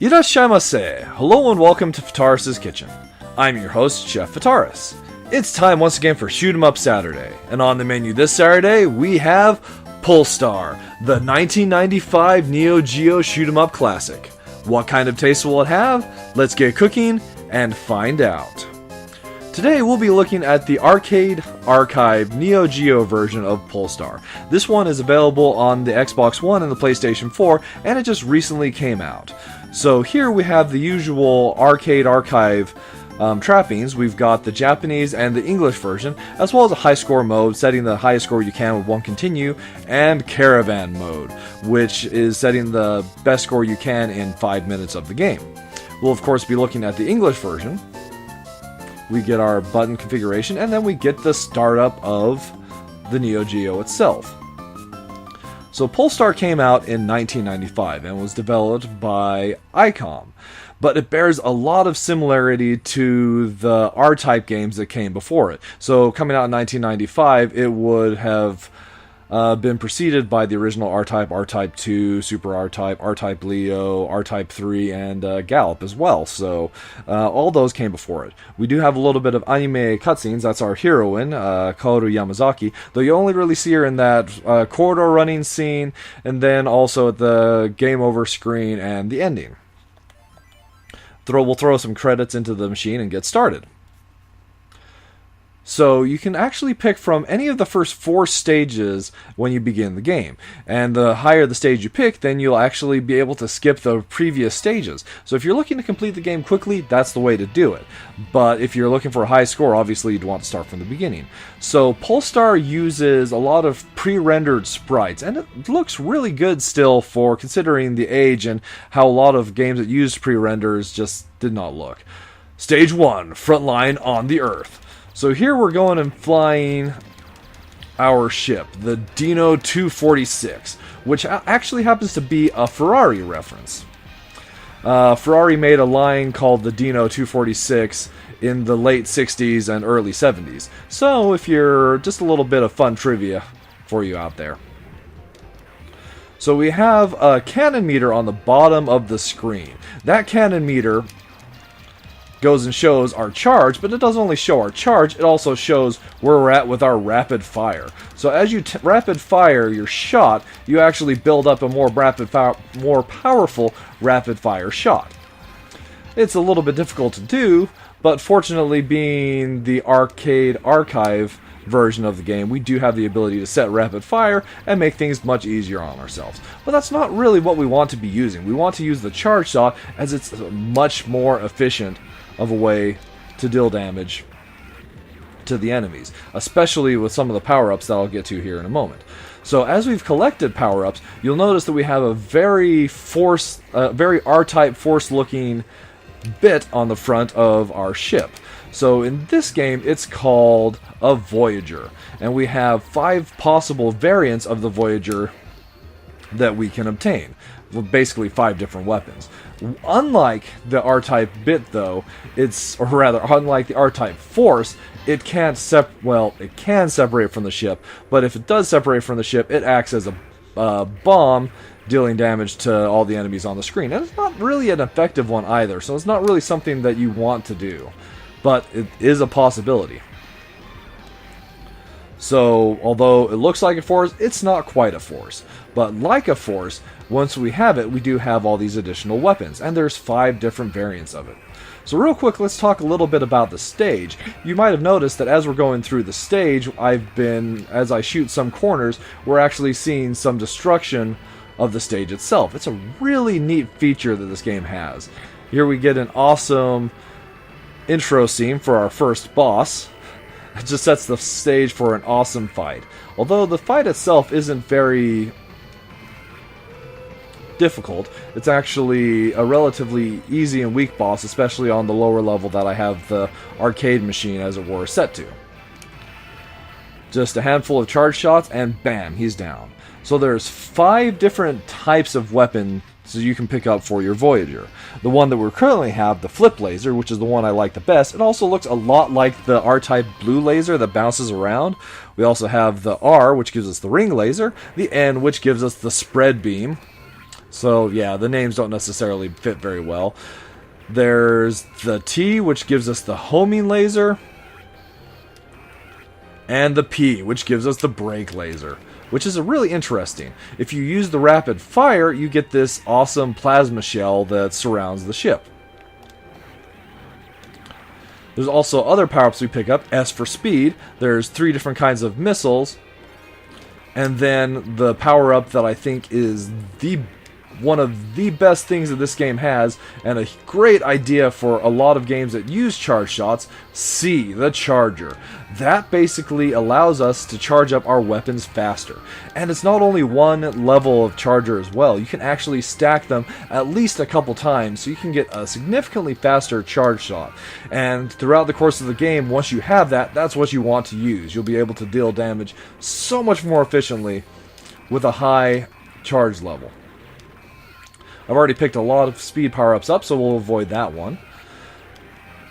Irashaimase! Hello and welcome to Fitaurus Kitchen. I'm your host, Chef Fitaurus. It's time once again for Shoot 'em Up Saturday, and on the menu this Saturday we have Pulstar, the 1995 Neo Geo Shoot 'em Up classic. What kind of taste will it have? Let's get cooking and find out. Today we'll be looking at the Arcade Archive Neo Geo version of Pulstar. This one is available on the Xbox1 and the PlayStation 4, and it just recently came out. So here we have the usual Arcade Archive trappings. We've got the Japanese and the English version, as well as a high score mode, setting the highest score you can with one continue, and Caravan mode, which is setting the best score you can in 5 minutes of the game. We'll of course be looking at the English version. We get our button configuration, and then we get the startup of the Neo Geo itself. So Pulstar came out in 1995 and was developed by ICOM, but it bears a lot of similarity to the R-Type games that came before it. So coming out in 1995, it would have been preceded by the original R-Type, R-Type 2, Super R-Type, R-Type Leo, R-Type 3, and Gallop as well. So all those came before it. We do have a little bit of anime cutscenes. That's our heroine, Kaoru Yamazaki, though you only really see her in that corridor running scene, and then also at the game over screen and the ending. We'll throw some credits into the machine and get started. So you can actually pick from any of the first 4 stages when you begin the game. And the higher the stage you pick, then you'll actually be able to skip the previous stages. So if you're looking to complete the game quickly, that's the way to do it. But if you're looking for a high score, obviously you'd want to start from the beginning. So Pulstar uses a lot of pre-rendered sprites, and it looks really good still for considering the age and how a lot of games that used pre-renders just did not look. Stage 1, Frontline on the Earth. So here we're going and flying our ship, the Dino 246, which actually happens to be a Ferrari reference. Ferrari made a line called the Dino 246 in the late 60s and early 70s. So if you're just a little bit of fun trivia for you out there. So we have a cannon meter on the bottom of the screen. That cannon meter goes and shows our charge, but it doesn't only show our charge, it also shows where we're at with our rapid fire. So as you rapid fire your shot, you actually build up a more powerful rapid fire shot. It's a little bit difficult to do, but fortunately, being the Arcade Archive version of the game, we do have the ability to set rapid fire and make things much easier on ourselves. But that's not really what we want to be using. We want to use the charge shot, as it's much more efficient of a way to deal damage to the enemies, especially with some of the power-ups that I'll get to here in a moment. So as we've collected power-ups, you'll notice that we have a very R-Type force-looking bit on the front of our ship. So in this game, it's called a Voyager, and we have 5 possible variants of the Voyager that we can obtain. Well, basically 5 different weapons. Unlike the R-Type bit, though, unlike the R-Type force, it can't it can separate from the ship, but if it does separate from the ship, it acts as a bomb, dealing damage to all the enemies on the screen. And it's not really an effective one either, so it's not really something that you want to do, but it is a possibility. So, although it looks like a force, it's not quite a force. But like a force, once we have it, we do have all these additional weapons, and there's 5 different variants of it. So real quick, let's talk a little bit about the stage. You might have noticed that as we're going through the stage, as I shoot some corners, we're actually seeing some destruction of the stage itself. It's a really neat feature that this game has. Here we get an awesome intro scene for our first boss. It just sets the stage for an awesome fight. Although the fight itself isn't very difficult, it's actually a relatively easy and weak boss, especially on the lower level that I have the arcade machine, as it were, set to. Just a handful of charge shots and bam, he's down. So there's 5 different types of weapons you can pick up for your Voyager. The one that we currently have, the flip laser, which is the one I like the best, it also looks a lot like the R-Type blue laser that bounces around. We also have the R, which gives us the ring laser, the N, which gives us the spread beam, So yeah, the names don't necessarily fit very well. There's the T, which gives us the homing laser, and the P, which gives us the brake laser, which is really interesting. If you use the rapid fire, you get this awesome plasma shell that surrounds the ship. There's also other power-ups we pick up. S for speed. There's 3 different kinds of missiles. And then the power-up that I think is one of the best things that this game has, and a great idea for a lot of games that use charge shots, C, the charger. That basically allows us to charge up our weapons faster. And it's not only one level of charger as well, you can actually stack them at least a couple times, so you can get a significantly faster charge shot. And throughout the course of the game, once you have that, that's what you want to use. You'll be able to deal damage so much more efficiently with a high charge level. I've already picked a lot of speed power-ups up, so we'll avoid that one.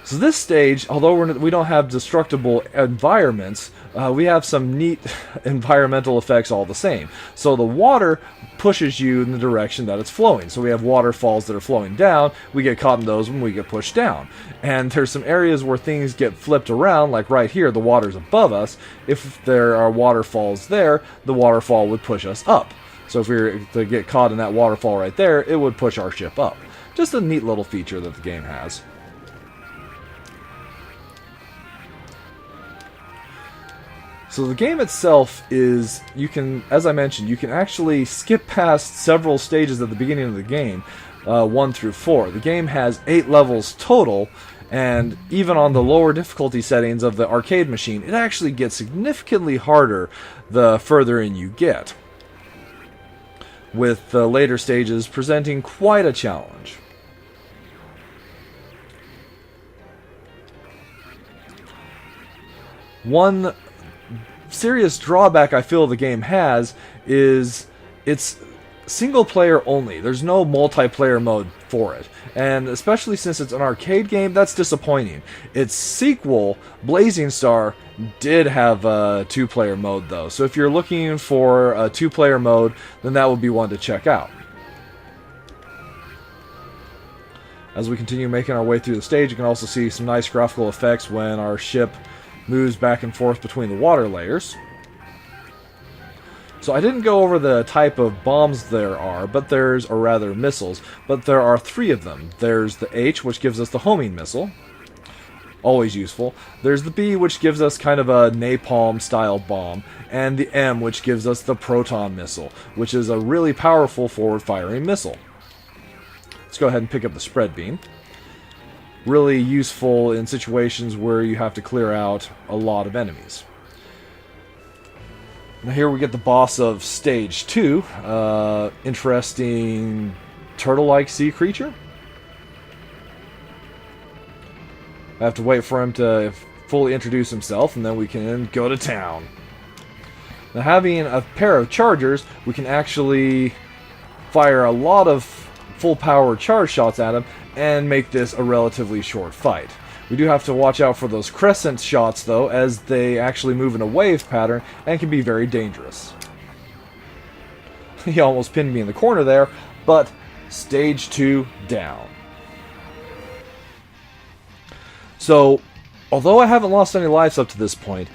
So this stage, although we don't have destructible environments, we have some neat environmental effects all the same. So the water pushes you in the direction that it's flowing. So we have waterfalls that are flowing down, we get caught in those when we get pushed down. And there's some areas where things get flipped around, like right here, the water's above us. If there are waterfalls there, the waterfall would push us up. So if we were to get caught in that waterfall right there, it would push our ship up. Just a neat little feature that the game has. So the game itself is, as I mentioned, you can actually skip past several stages at the beginning of the game, 1 through 4. The game has 8 levels total, and even on the lower difficulty settings of the arcade machine, it actually gets significantly harder the further in you get, with the later stages presenting quite a challenge. One serious drawback I feel the game has is it's single player only. There's no multiplayer mode for it. And especially since it's an arcade game, that's disappointing. Its sequel, Blazing Star, did have a 2-player mode though. So if you're looking for a 2-player mode, then that would be one to check out. As we continue making our way through the stage, you can also see some nice graphical effects when our ship moves back and forth between the water layers. So I didn't go over the type of bombs there are, or rather missiles, but there are 3 of them. There's the H, which gives us the homing missile. Always useful. There's the B, which gives us kind of a napalm-style bomb. And the M, which gives us the proton missile, which is a really powerful forward-firing missile. Let's go ahead and pick up the spread beam. Really useful in situations where you have to clear out a lot of enemies. Now here we get the boss of Stage 2. Interesting turtle-like sea creature. I have to wait for him to fully introduce himself, and then we can go to town. Now having a pair of chargers, we can actually fire a lot of full-power charge shots at him and make this a relatively short fight. We do have to watch out for those crescent shots, though, as they actually move in a wave pattern and can be very dangerous. He almost pinned me in the corner there, but Stage 2 down. So, although I haven't lost any lives up to this point,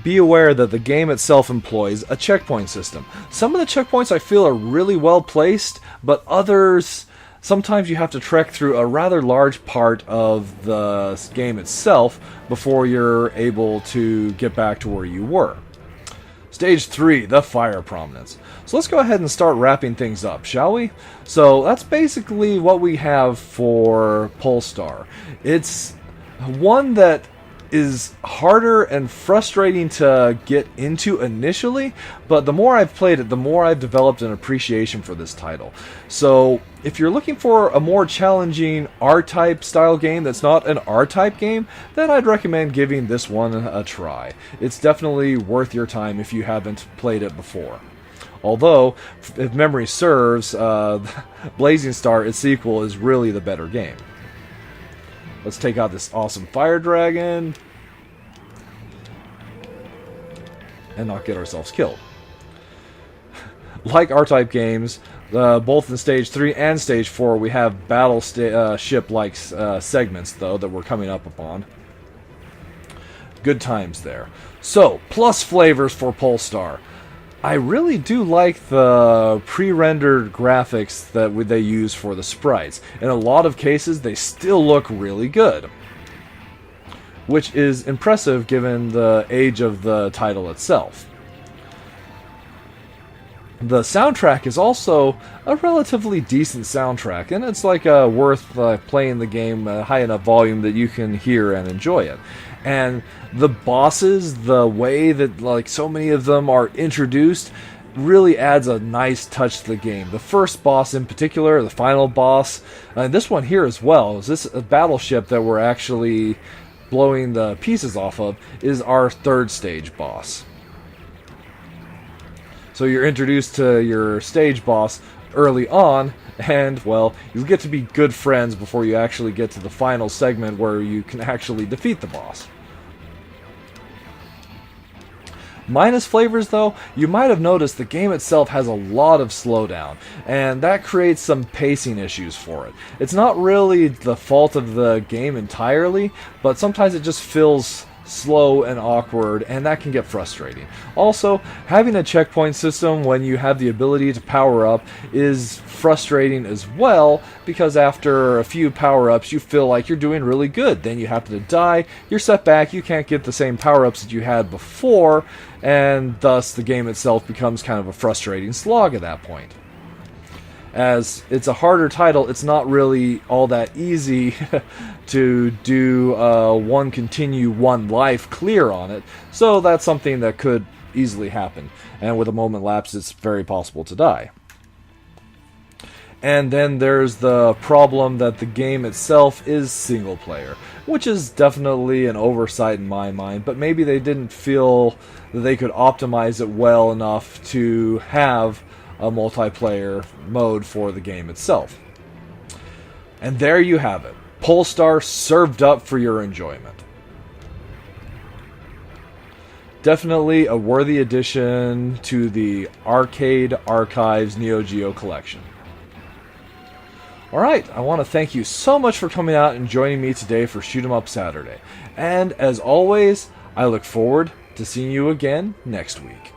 be aware that the game itself employs a checkpoint system. Some of the checkpoints I feel are really well placed, but others, sometimes you have to trek through a rather large part of the game itself before you're able to get back to where you were. Stage 3, the fire prominence. So let's go ahead and start wrapping things up, shall we? So that's basically what we have for Pulstar. It's one that is harder and frustrating to get into initially, but the more I've played it, the more I've developed an appreciation for this title. So if you're looking for a more challenging R-type style game that's not an R-type game, then I'd recommend giving this one a try. It's definitely worth your time if you haven't played it before. Although, if memory serves, Blazing Star, its sequel, is really the better game. Let's take out this awesome fire dragon and not get ourselves killed. like R-Type games, both in Stage 3 and Stage 4, we have battleship-like segments, though, that we're coming up upon. Good times there. So, plus flavors for Pulstar. I really do like the pre-rendered graphics that they use for the sprites. In a lot of cases, they still look really good, which is impressive given the age of the title itself. The soundtrack is also a relatively decent soundtrack, and it's like worth playing the game at a high enough volume that you can hear and enjoy it. And the bosses, the way that like so many of them are introduced, really adds a nice touch to the game. The first boss in particular, the final boss, and this one here as well, is this battleship that we're actually blowing the pieces off of, is our third stage boss. So you're introduced to your stage boss early on, and, well, you get to be good friends before you actually get to the final segment where you can actually defeat the boss. Minus flavors, though, you might have noticed the game itself has a lot of slowdown, and that creates some pacing issues for it. It's not really the fault of the game entirely, but sometimes it just feels slow and awkward, and that can get frustrating. Also, having a checkpoint system when you have the ability to power up is frustrating as well, because after a few power-ups you feel like you're doing really good, then you happen to die, you're set back, you can't get the same power-ups that you had before, and thus the game itself becomes kind of a frustrating slog at that point. As it's a harder title, it's not really all that easy to do one continue, one life clear on it, so that's something that could easily happen, and with a moment lapse it's very possible to die. And then there's the problem that the game itself is single player, which is definitely an oversight in my mind, but maybe they didn't feel that they could optimize it well enough to have a multiplayer mode for the game itself. And there you have it. Pulstar served up for your enjoyment. Definitely a worthy addition to the Arcade Archives Neo Geo collection. Alright, I want to thank you so much for coming out and joining me today for Shoot 'em Up Saturday. And as always, I look forward to seeing you again next week.